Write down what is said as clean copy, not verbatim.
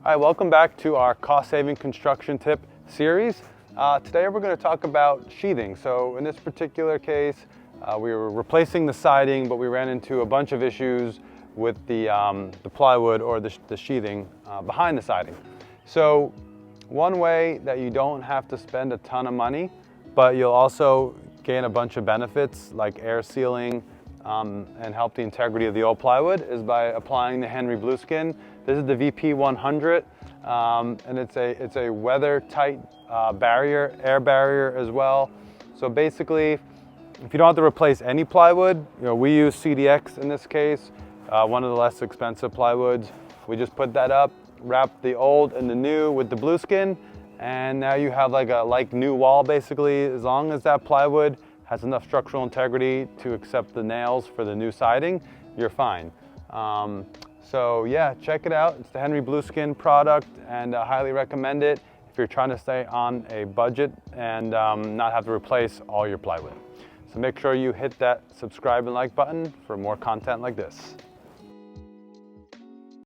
Hi, welcome back to our cost-saving construction tip series. Today we're going to talk about sheathing. So in this particular case, we were replacing the siding, but we ran into a bunch of issues with the plywood or the sheathing behind the siding. So one way that you don't have to spend a ton of money, but you'll also gain a bunch of benefits like air sealing and help the integrity of the old plywood is by applying the Henry Blueskin. This is the VP100, and it's a weather-tight barrier, air barrier as well. So basically, if you don't have to replace any plywood, we use CDX in this case, one of the less expensive plywoods. We just put that up, wrap the old and the new with the Blueskin, and now you have like a new wall basically. As long as that plywood has enough structural integrity to accept the nails for the new siding, you're fine. So yeah, check it out. It's the Henry Blueskin product, and I highly recommend it if you're trying to stay on a budget and not have to replace all your plywood. So make sure you hit that subscribe and like button for more content like this.